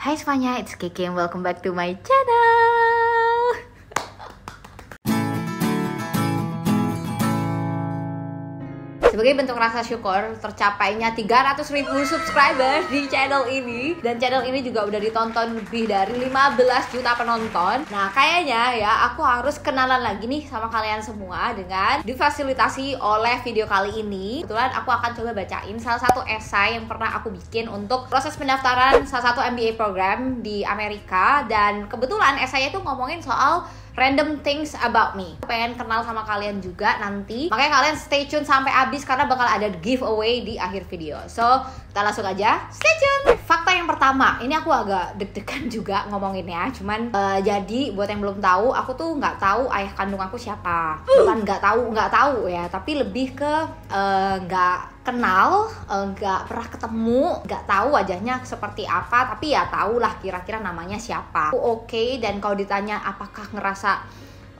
Hai semuanya, it's Kiki and welcome back to my channel. Sebagai bentuk rasa syukur tercapainya 300.000 subscriber di channel ini, dan channel ini juga udah ditonton lebih dari 15 juta penonton. Nah kayaknya ya aku harus kenalan lagi nih sama kalian semua dengan difasilitasi oleh video kali ini. Kebetulan aku akan coba bacain salah satu esai yang pernah aku bikin untuk proses pendaftaran salah satu MBA program di Amerika. Dan kebetulan esainya itu ngomongin soal random things about me. Aku pengen kenal sama kalian juga nanti, makanya kalian stay tune sampai habis karena bakal ada giveaway di akhir video. So kita langsung aja stay tune. Fakta yang pertama, ini aku agak deg-degan juga ngomonginnya. Cuman jadi buat yang belum tahu, aku tuh nggak tahu ayah kandung aku siapa. Bukan nggak tahu ya, tapi lebih ke nggak kenal, nggak pernah ketemu, nggak tahu wajahnya seperti apa, tapi ya tahulah kira-kira namanya siapa. Aku oke, dan kalau ditanya apakah ngerasa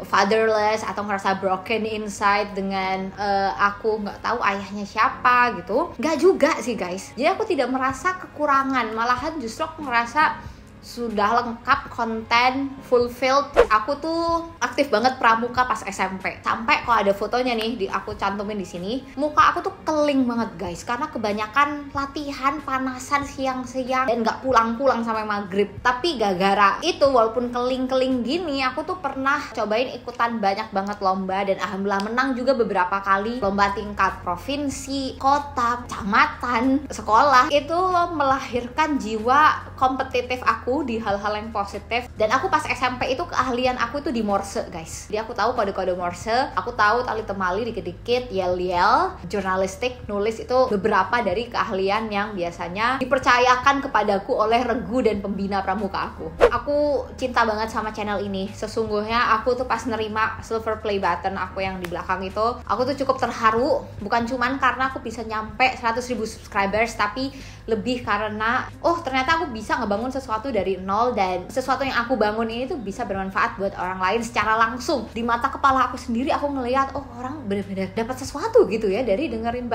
fatherless atau ngerasa broken inside dengan aku nggak tahu ayahnya siapa gitu, nggak juga sih guys. Jadi aku tidak merasa kekurangan, malahan justru aku ngerasa sudah lengkap, konten, fulfilled. Aku tuh aktif banget pramuka pas SMP. Sampai kalau ada fotonya nih, aku cantumin di sini. Muka aku tuh keling banget guys, karena kebanyakan latihan panasan siang-siang dan nggak pulang-pulang sampai maghrib. Tapi gara-gara itu, walaupun keling-keling gini, aku tuh pernah cobain ikutan banyak banget lomba, dan alhamdulillah menang juga beberapa kali. Lomba tingkat provinsi, kota, kecamatan, sekolah. Itu melahirkan jiwa kompetitif aku di hal-hal yang positif. Dan aku pas SMP itu keahlian aku itu di Morse guys. Jadi aku tahu kode-kode Morse, aku tahu tali temali dikit-dikit, yel-yel, jurnalistik, nulis, itu beberapa dari keahlian yang biasanya dipercayakan kepadaku oleh regu dan pembina pramuka aku. Aku cinta banget sama channel ini. Sesungguhnya aku tuh pas nerima silver play button aku yang di belakang itu, aku tuh cukup terharu. Bukan cuman karena aku bisa nyampe 100.000 subscribers, tapi lebih karena ternyata aku bisa ngebangun sesuatu dari nol, dan sesuatu yang aku bangun ini tuh bisa bermanfaat buat orang lain secara langsung. Di mata kepala aku sendiri aku ngelihat orang benar-benar dapat sesuatu gitu ya dari dengerin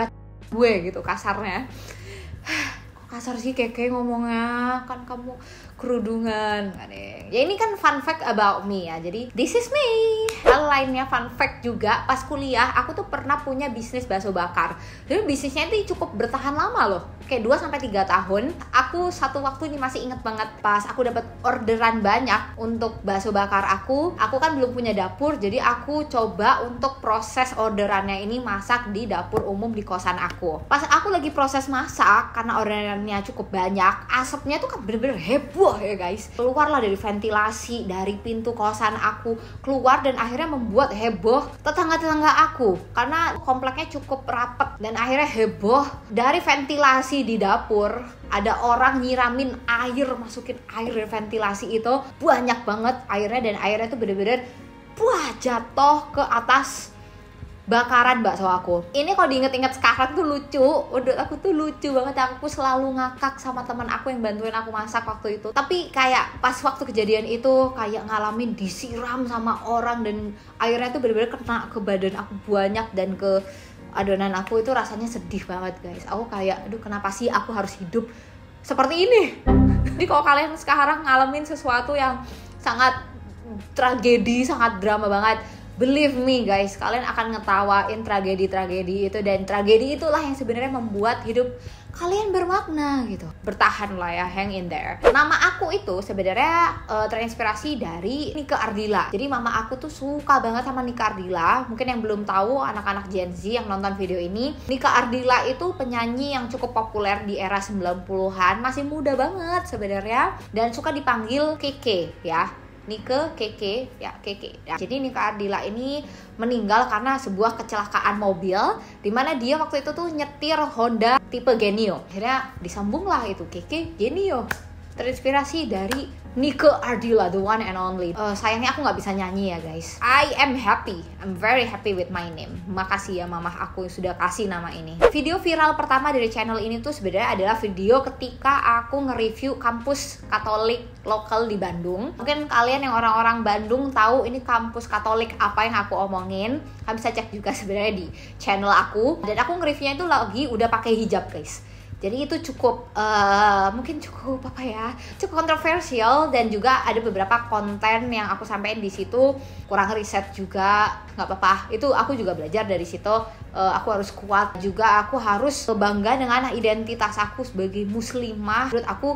gue gitu, kasarnya. Kasar sih Keke ngomongnya, kan kamu kerudungan. Ya ini kan fun fact about me ya, jadi this is me. Hal lainnya fun fact juga, pas kuliah aku tuh pernah punya bisnis bakso bakar. Jadi bisnisnya itu cukup bertahan lama loh, kayak 2-3 tahun. Aku satu waktu ini masih inget banget, pas aku dapat orderan banyak untuk bakso bakar aku kan belum punya dapur. Jadi aku coba untuk proses orderannya ini masak di dapur umum di kosan aku. Pas aku lagi proses masak, karena orderannya cukup banyak, asapnya tuh kan bener-bener heboh ya guys. Keluarlah dari ventilasi, dari pintu kosan aku keluar, dan akhirnya membuat heboh tetangga-tetangga aku karena kompleknya cukup rapet. Dan akhirnya heboh dari ventilasi di dapur, ada orang nyiramin air, masukin air dari ventilasi itu banyak banget airnya, dan airnya tuh bener-bener jatuh ke atas bakaran bakso aku. Ini kalau diinget-inget sekarang tuh lucu. Udah, aku tuh lucu banget. Aku selalu ngakak sama teman aku yang bantuin aku masak waktu itu. Tapi kayak pas waktu kejadian itu kayak ngalamin disiram sama orang, dan airnya tuh bener-bener kena ke badan aku banyak dan ke adonan aku. Itu rasanya sedih banget guys. Aku kayak, aduh kenapa sih aku harus hidup seperti ini. Jadi kalau kalian sekarang ngalamin sesuatu yang sangat tragedi, sangat drama banget, believe me guys, kalian akan ngetawain tragedi-tragedi itu, dan tragedi itulah yang sebenarnya membuat hidup kalian bermakna gitu. Bertahan lah ya, hang in there. Nama aku itu sebenarnya terinspirasi dari Nike Ardilla. Jadi mama aku tuh suka banget sama Nike Ardilla. Mungkin yang belum tahu, anak-anak Gen Z yang nonton video ini, Nike Ardilla itu penyanyi yang cukup populer di era 90-an, masih muda banget sebenarnya, dan suka dipanggil Keke ya. Nike, Keke, ya Keke. Ya, jadi Nike Ardilla ini meninggal karena sebuah kecelakaan mobil, dimana dia waktu itu tuh nyetir Honda tipe Genio. Akhirnya disambunglah itu Keke Genio. Terinspirasi dari Nike Ardilla, the one and only. Sayangnya aku nggak bisa nyanyi ya guys. I am happy, I'm very happy with my name. Makasih ya mamah aku yang sudah kasih nama ini. Video viral pertama dari channel ini tuh sebenarnya adalah video ketika aku nge-review kampus Katolik lokal di Bandung. Mungkin kalian yang orang-orang Bandung tahu ini kampus Katolik apa yang aku omongin. Kalian bisa cek juga sebenarnya di channel aku. Dan aku nge-reviewnya itu lagi udah pakai hijab guys. Jadi itu cukup mungkin cukup apa ya, cukup kontroversial, dan juga ada beberapa konten yang aku sampaikan di situ kurang riset juga. Nggak apa-apa, itu aku juga belajar dari situ. Aku harus kuat juga, aku harus bangga dengan identitas aku sebagai muslimah. Menurut aku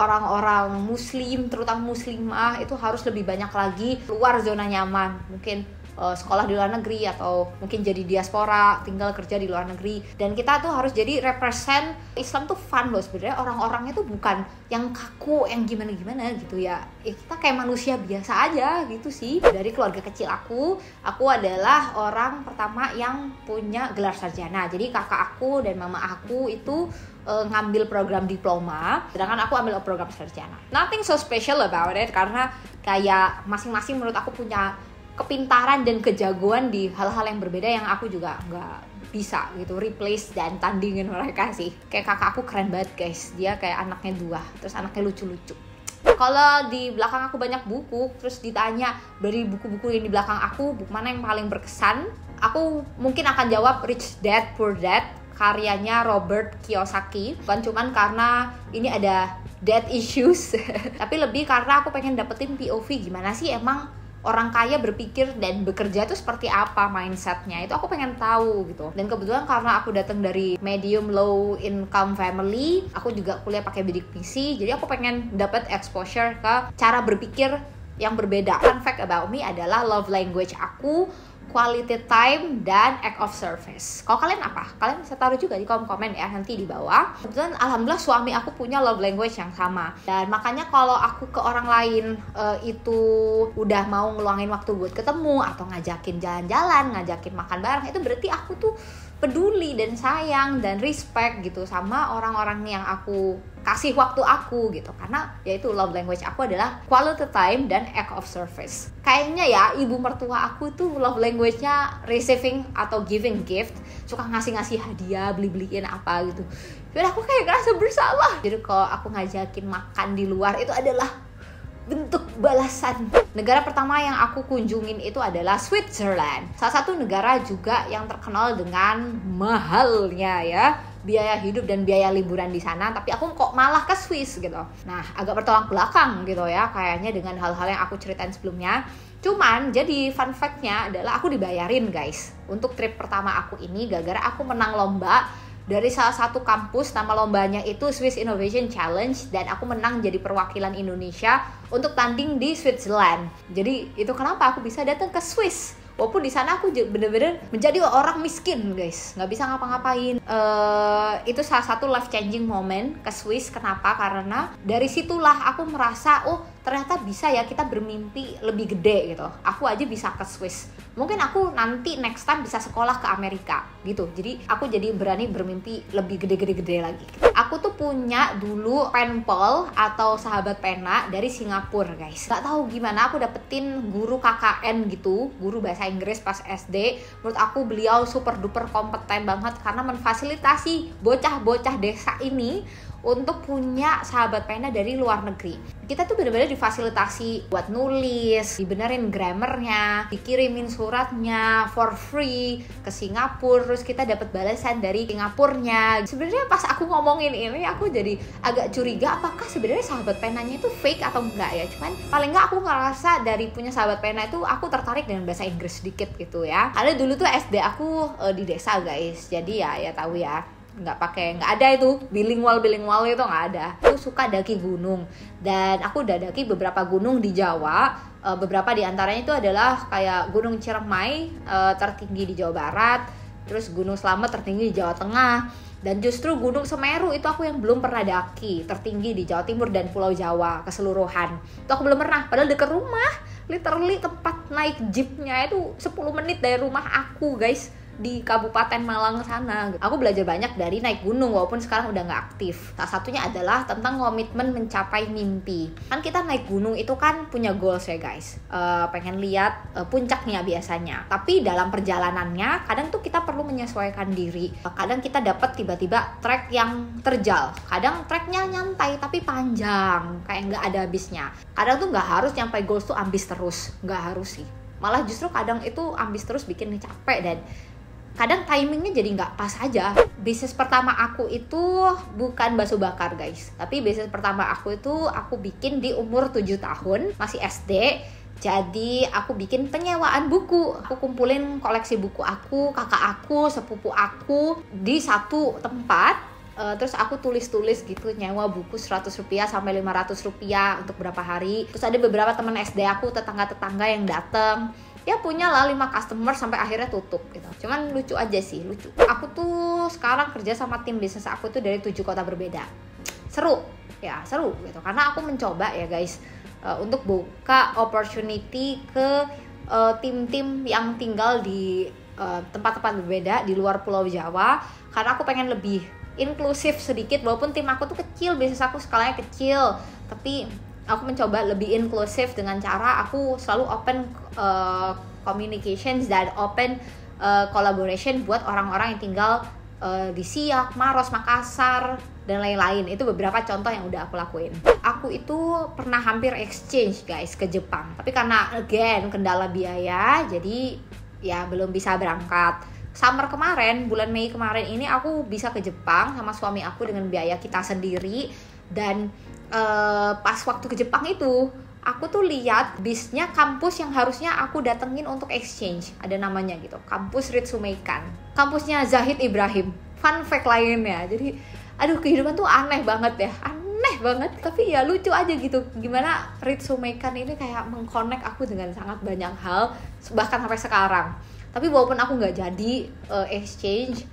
orang-orang muslim, terutama muslimah, itu harus lebih banyak lagi keluar zona nyaman. Mungkin sekolah di luar negeri, atau mungkin jadi diaspora, tinggal kerja di luar negeri. Dan kita tuh harus jadi represent Islam tuh fun loh sebenarnya. Orang-orangnya tuh bukan yang kaku, yang gimana-gimana gitu ya. Kita kayak manusia biasa aja gitu sih. Dari keluarga kecil aku adalah orang pertama yang punya gelar sarjana. Jadi kakak aku dan mama aku itu ngambil program diploma, sedangkan aku ambil program sarjana. Nothing so special about it, karena kayak masing-masing menurut aku punya kepintaran dan kejagoan di hal-hal yang berbeda yang aku juga nggak bisa gitu replace dan tandingin mereka sih. Kayak kakak aku keren banget guys, dia kayak anaknya 2, terus anaknya lucu-lucu. Kalau di belakang aku banyak buku, terus ditanya dari buku-buku yang di belakang aku, buku mana yang paling berkesan, aku mungkin akan jawab Rich Dad Poor Dad, karyanya Robert Kiyosaki. Bukan cuman karena ini ada dad issues tapi lebih karena aku pengen dapetin POV gimana sih emang orang kaya berpikir dan bekerja itu seperti apa mindsetnya. Itu aku pengen tahu gitu. Dan kebetulan karena aku datang dari medium low income family, aku juga kuliah pakai bidik misi, jadi aku pengen dapat exposure ke cara berpikir yang berbeda. Fun fact about me adalah love language aku quality time dan act of service. Kalau kalian apa? Kalian bisa taruh juga di kolom komen ya nanti di bawah. Kebetulan alhamdulillah suami aku punya love language yang sama. Dan makanya kalau aku ke orang lain itu udah mau ngeluangin waktu buat ketemu atau ngajakin jalan-jalan, ngajakin makan bareng, itu berarti aku tuh peduli dan sayang dan respect gitu sama orang-orang yang aku kasih waktu aku gitu. Karena yaitu love language aku adalah quality time dan act of service. Kayaknya ya ibu mertua aku tuh love language-nya receiving atau giving gift, suka ngasih-ngasih hadiah, beli-beliin apa gitu. Jadi aku kayak ngerasa bersalah. Jadi kalau aku ngajakin makan di luar itu adalah bentuk balasan. Negara pertama yang aku kunjungin itu adalah Switzerland. Salah satu negara juga yang terkenal dengan mahalnya ya biaya hidup dan biaya liburan di sana, tapi aku kok malah ke Swiss gitu. Nah, agak bertolak belakang gitu ya kayaknya dengan hal-hal yang aku ceritain sebelumnya. Cuman jadi fun fact-nya adalah aku dibayarin guys untuk trip pertama aku ini gara-gara aku menang lomba dari salah satu kampus. Nama lombanya itu Swiss Innovation Challenge, dan aku menang jadi perwakilan Indonesia untuk tanding di Switzerland. Jadi itu kenapa aku bisa datang ke Swiss. Walaupun di sana aku bener-bener menjadi orang miskin guys, nggak bisa ngapa-ngapain. Itu salah satu life changing moment ke Swiss. Kenapa? Karena dari situlah aku merasa ternyata bisa ya kita bermimpi lebih gede gitu. Aku aja bisa ke Swiss. Mungkin aku nanti next time bisa sekolah ke Amerika gitu. Jadi aku jadi berani bermimpi lebih gede-gede lagi. Aku tuh punya dulu penpal atau sahabat pena dari Singapura guys. Gak tahu gimana aku dapetin guru KKN gitu, guru bahasa Inggris pas SD. Menurut aku beliau super duper kompeten banget karena memfasilitasi bocah-bocah desa ini untuk punya sahabat pena dari luar negeri. Kita tuh benar-benar difasilitasi buat nulis, dibenerin grammarnya, dikirimin suratnya for free ke Singapura, terus kita dapat balasan dari Singapurnya. Sebenarnya pas aku ngomongin ini aku jadi agak curiga apakah sebenarnya sahabat penanya itu fake atau enggak ya. Cuman paling enggak aku ngerasa dari punya sahabat pena itu aku tertarik dengan bahasa Inggris sedikit gitu ya. Karena dulu tuh SD aku di desa guys. Jadi ya tahu ya. Nggak ada itu bilingual itu nggak ada. Aku suka daki gunung dan aku udah daki beberapa gunung di Jawa. Beberapa di antaranya itu adalah kayak Gunung Ciremai tertinggi di Jawa Barat, terus Gunung Slamet tertinggi di Jawa Tengah, dan justru Gunung Semeru itu aku yang belum pernah daki, tertinggi di Jawa Timur dan Pulau Jawa keseluruhan. Itu aku belum pernah, padahal dekat rumah, literally tempat naik jeepnya itu 10 menit dari rumah aku guys, di Kabupaten Malang sana. Aku belajar banyak dari naik gunung walaupun sekarang udah nggak aktif. Salah satunya adalah tentang komitmen mencapai mimpi. Kan kita naik gunung itu kan punya goals ya guys, pengen lihat puncaknya biasanya. Tapi dalam perjalanannya kadang tuh kita perlu menyesuaikan diri. Kadang kita dapat tiba-tiba trek yang terjal, kadang treknya nyantai tapi panjang kayak nggak ada habisnya. Kadang tuh nggak harus nyampe goals tuh ambis terus, nggak harus sih. Malah justru kadang itu ambis terus bikin capek dan kadang timingnya jadi nggak pas aja. Bisnis pertama aku itu bukan bakso bakar guys, tapi bisnis pertama aku itu aku bikin di umur 7 tahun, masih SD. Jadi aku bikin penyewaan buku. Aku kumpulin koleksi buku aku, kakak aku, sepupu aku di satu tempat. Terus aku tulis-tulis gitu, nyewa buku 100 rupiah sampai 500 rupiah untuk berapa hari. Terus ada beberapa teman SD aku, tetangga-tetangga yang datang. Ya punya lah 5 customer sampai akhirnya tutup gitu. Cuman lucu aja sih, lucu. Aku tuh sekarang kerja sama tim bisnis aku tuh dari 7 kota berbeda. Seru, ya seru gitu. Karena aku mencoba ya guys, untuk buka opportunity ke tim-tim yang tinggal di tempat-tempat berbeda di luar Pulau Jawa. Karena aku pengen lebih inklusif sedikit, walaupun tim aku tuh kecil, bisnis aku skalanya kecil, tapi aku mencoba lebih inklusif dengan cara aku selalu open communications dan open collaboration buat orang-orang yang tinggal di Siak, Maros, Makassar, dan lain-lain. Itu beberapa contoh yang udah aku lakuin. Aku itu pernah hampir exchange guys ke Jepang, tapi karena again kendala biaya, jadi ya belum bisa berangkat. Summer kemarin, bulan Mei kemarin ini aku bisa ke Jepang sama suami aku dengan biaya kita sendiri. Dan pas waktu ke Jepang itu, aku tuh lihat bisnya kampus yang harusnya aku datengin untuk exchange. Ada namanya gitu, kampus Ritsumeikan, kampusnya Zahid Ibrahim. Fun fact lainnya, jadi aduh kehidupan tuh aneh banget ya, aneh banget. Tapi ya lucu aja gitu, gimana Ritsumeikan ini kayak mengkonek aku dengan sangat banyak hal, bahkan sampai sekarang. Tapi walaupun aku nggak jadi exchange,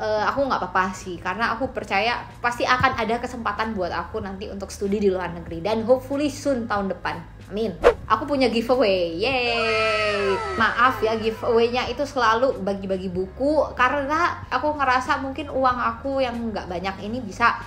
aku nggak apa-apa sih, karena aku percaya pasti akan ada kesempatan buat aku nanti untuk studi di luar negeri, dan hopefully soon tahun depan, amin. Aku punya giveaway, yeay. Maaf ya, giveaway-nya itu selalu bagi-bagi buku, karena aku ngerasa mungkin uang aku yang nggak banyak ini bisa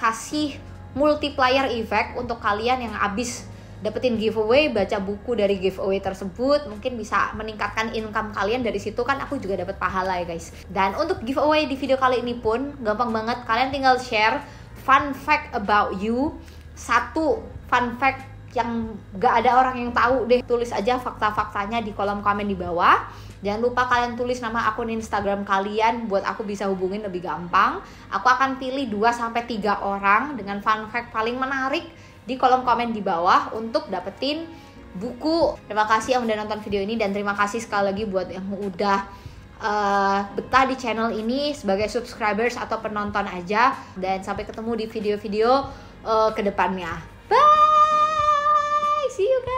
kasih multiplier effect untuk kalian yang abis dapetin giveaway, baca buku dari giveaway tersebut, mungkin bisa meningkatkan income kalian dari situ, kan aku juga dapat pahala ya guys. Dan untuk giveaway di video kali ini pun gampang banget, kalian tinggal share fun fact about you, satu fun fact yang gak ada orang yang tahu deh, tulis aja fakta-faktanya di kolom komen di bawah. Jangan lupa kalian tulis nama akun Instagram kalian buat aku bisa hubungin lebih gampang. Aku akan pilih 2-3 orang dengan fun fact paling menarik di kolom komen di bawah untuk dapetin buku. Terima kasih yang udah nonton video ini, dan terima kasih sekali lagi buat yang udah betah di channel ini sebagai subscribers atau penonton aja. Dan sampai ketemu di video-video kedepannya. Bye, see you guys.